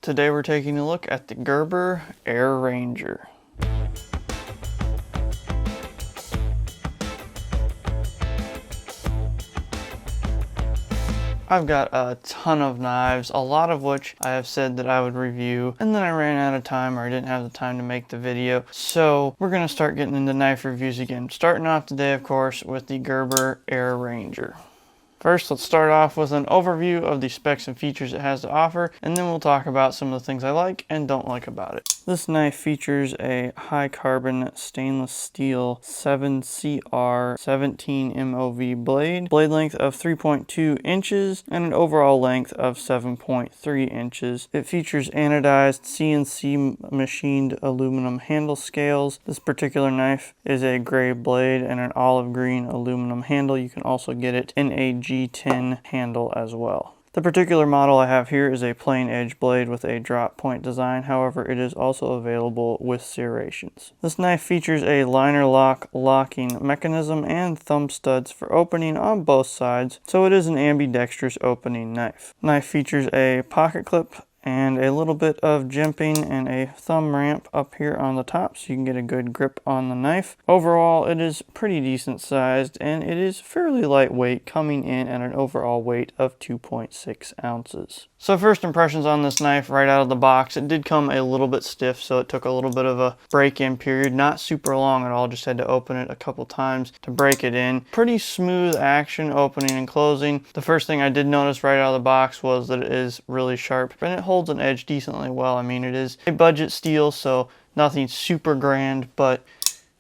Today we're taking a look at the Gerber Air Ranger. I've got a ton of knives, a lot of which I have said that I would review, and then I ran out of time or I didn't have the time to make the video. So we're going to start getting into knife reviews again. Starting off today, of course, with the Gerber Air Ranger. First, let's start off with an overview of the specs and features it has to offer, and then we'll talk about some of the things I like and don't like about it. This knife features a high carbon stainless steel 7CR 17 MOV blade length of 3.2 inches, and an overall length of 7.3 inches. It features anodized CNC machined aluminum handle scales. This particular knife is a gray blade and an olive green aluminum handle. You can also get it in a G10 handle as well. The particular model I have here is a plain edge blade with a drop point design. However, it is also available with serrations. This knife features a liner lock locking mechanism and thumb studs for opening on both sides, so it is an ambidextrous opening knife. Knife features a pocket clip and a little bit of jimping and a thumb ramp up here on the top so you can get a good grip on the knife. Overall, it is pretty decent sized and it is fairly lightweight, coming in at an overall weight of 2.6 ounces. So first impressions on this knife right out of the box, it did come a little bit stiff, so it took a little bit of a break-in period. Not super long at all, just had to open it a couple times to break it in. Pretty smooth action opening and closing. The first thing I did notice right out of the box was that it is really sharp and it holds an edge decently well. I mean, it is a budget steel, so nothing super grand, but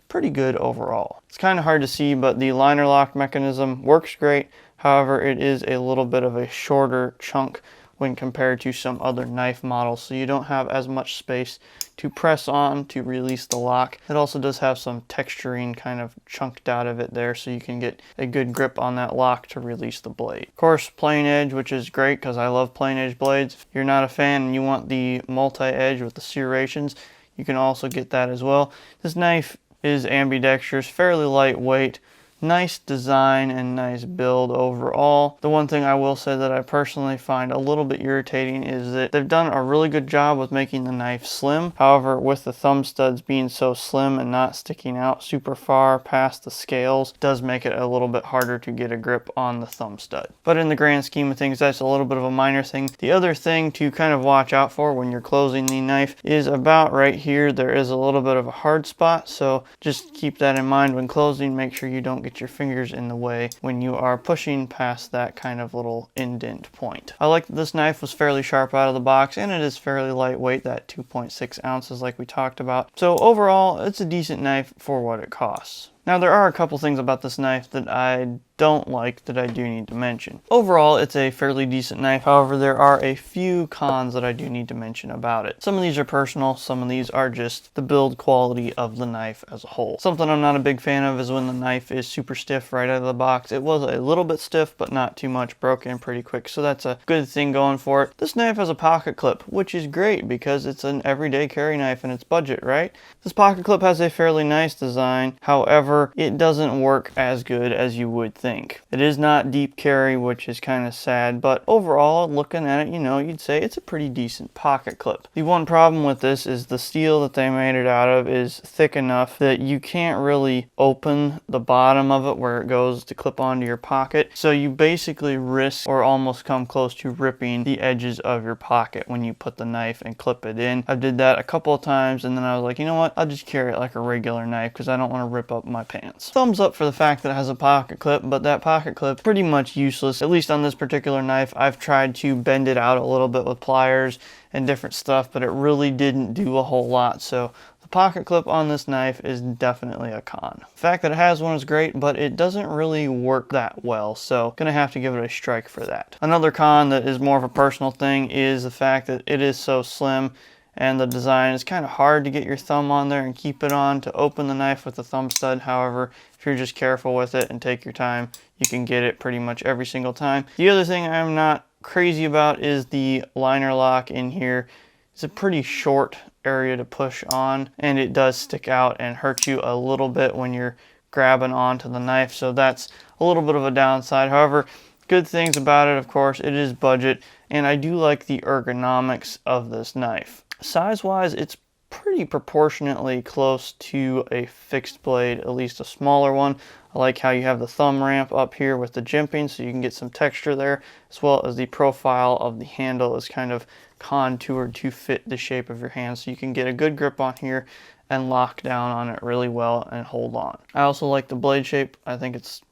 pretty good overall. It's kind of hard to see, but the liner lock mechanism works great. However, it is a little bit of a shorter chunk when compared to some other knife models, so you don't have as much space to press on to release the lock. It also does have some texturing kind of chunked out of it there, so you can get a good grip on that lock to release the blade. Of course, plain edge, which is great because I love plain edge blades. If you're not a fan and you want the multi-edge with the serrations, you can also get that as well. This knife is ambidextrous, fairly lightweight, nice design and nice build overall. The one thing I will say that I personally find a little bit irritating is that they've done a really good job with making the knife slim. However, with the thumb studs being so slim and not sticking out super far past the scales, does make it a little bit harder to get a grip on the thumb stud. But in the grand scheme of things, that's a little bit of a minor thing. The other thing to kind of watch out for when you're closing the knife is about right here. There is a little bit of a hard spot, so just keep that in mind when closing. Make sure you don't get your fingers in the way when you are pushing past that kind of little indent point. I like that this knife was fairly sharp out of the box, and it is fairly lightweight, that 2.6 ounces like we talked about. So overall, it's a decent knife for what it costs. Now, there are a couple things about this knife that I don't like that I do need to mention. Overall, it's a fairly decent knife. However, there are a few cons that I do need to mention about it. Some of these are personal, some of these are just the build quality of the knife as a whole. Something I'm not a big fan of is when the knife is super stiff right out of the box. It was a little bit stiff, but not too much, broke in pretty quick, so that's a good thing going for it. This knife has a pocket clip, which is great because it's an everyday carry knife and it's budget, right? This pocket clip has a fairly nice design. However, it doesn't work as good as you would think. It is not deep carry, which is kind of sad, but overall, looking at it, you'd say it's a pretty decent pocket clip. The one problem with this is the steel that they made it out of is thick enough that you can't really open the bottom of it where it goes to clip onto your pocket. So you basically risk or almost come close to ripping the edges of your pocket when you put the knife and clip it in. I did that a couple of times, and then I was like, you know what? I'll just carry it like a regular knife because I don't want to rip up my pants. Thumbs up for the fact that it has a pocket clip, but that pocket clip pretty much useless, at least on this particular knife. I've tried to bend it out a little bit with pliers and different stuff, but it really didn't do a whole lot. So the pocket clip on this knife is definitely a con. The fact that it has one is great, but it doesn't really work that well, so gonna have to give it a strike for that. Another con that is more of a personal thing is the fact that it is so slim and the design is kind of hard to get your thumb on there and keep it on to open the knife with the thumb stud. However, if you're just careful with it and take your time, you can get it pretty much every single time. The other thing I'm not crazy about is the liner lock in here. It's a pretty short area to push on, and it does stick out and hurt you a little bit when you're grabbing onto the knife, so that's a little bit of a downside. However, Good things about it, of course, it is budget, and I do like the ergonomics of this knife. Size-wise, it's pretty proportionately close to a fixed blade, at least a smaller one. I like how you have the thumb ramp up here with the jimping, so you can get some texture there, as well as the profile of the handle is kind of contoured to fit the shape of your hand, so you can get a good grip on here and lock down on it really well and hold on. I also like the blade shape. I think it's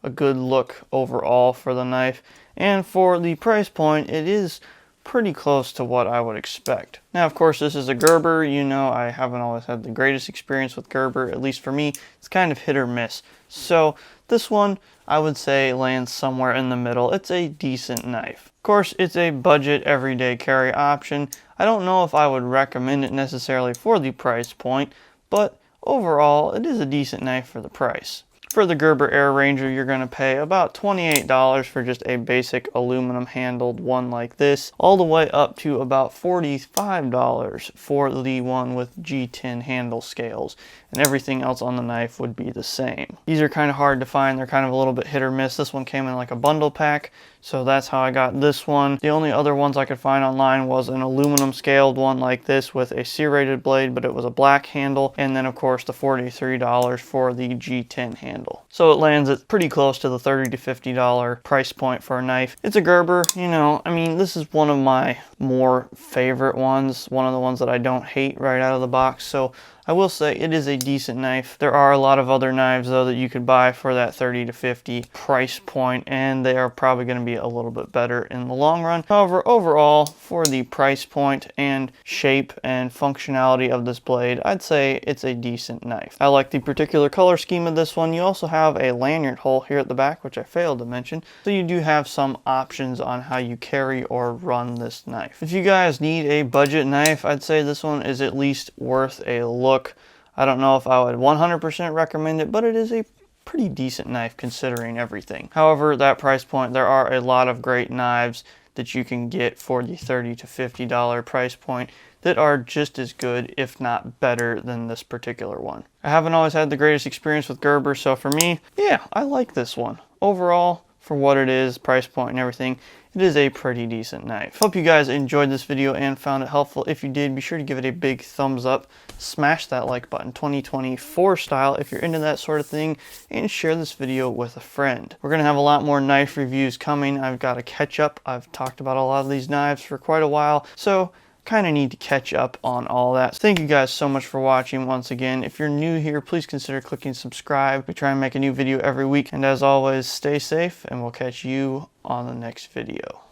a good look overall for the knife, and for the price point, it is pretty close to what I would expect. Now, of course, this is a Gerber. You know, I haven't always had the greatest experience with Gerber. At least for me, it's kind of hit or miss. So this one, I would say, lands somewhere in the middle. It's a decent knife. Of course, it's a budget everyday carry option. I don't know if I would recommend it necessarily for the price point, but overall, it is a decent knife for the price. For the Gerber Air Ranger, you're going to pay about $28 for just a basic aluminum handled one like this, all the way up to about $45 for the one with G10 handle scales, and everything else on the knife would be the same. These are kind of hard to find. They're kind of a little bit hit or miss. This one came in like a bundle pack, so that's how I got this one. The only other ones I could find online was an aluminum scaled one like this with a serrated blade, but it was a black handle, and then of course the $43 for the G10 handle. So it lands at pretty close to the $30 to $50 price point for a knife. It's a Gerber, you know, I mean, this is one of my more favorite ones, one of the ones that I don't hate right out of the box, so I will say it is a decent knife. There are a lot of other knives though that you could buy for that $30 to $50 price point, and they are probably going to be a little bit better in the long run. However, overall, for the price point and shape and functionality of this blade, I'd say it's a decent knife. I like the particular color scheme of this one. You also have a lanyard hole here at the back, which I failed to mention, so you do have some options on how you carry or run this knife. If you guys need a budget knife, I'd say this one is at least worth a look. I don't know if I would 100% recommend it, but it is a pretty decent knife considering everything. However, that price point, there are a lot of great knives that you can get for the $30 to $50 price point that are just as good, if not better, than this particular one. I haven't always had the greatest experience with Gerber, so for me, yeah, I like this one. Overall, for what it is, price point and everything, it is a pretty decent knife. Hope you guys enjoyed this video and found it helpful. If you did, be sure to give it a big thumbs up. Smash that like button, 2024 style, if you're into that sort of thing, and share this video with a friend. We're going to have a lot more knife reviews coming. I've got to catch up. I've talked about a lot of these knives for quite a while, so kind of need to catch up on all that. So thank you guys so much for watching once again. If you're new here, please consider clicking subscribe. We try and make a new video every week, and as always, stay safe, and we'll catch you on the next video.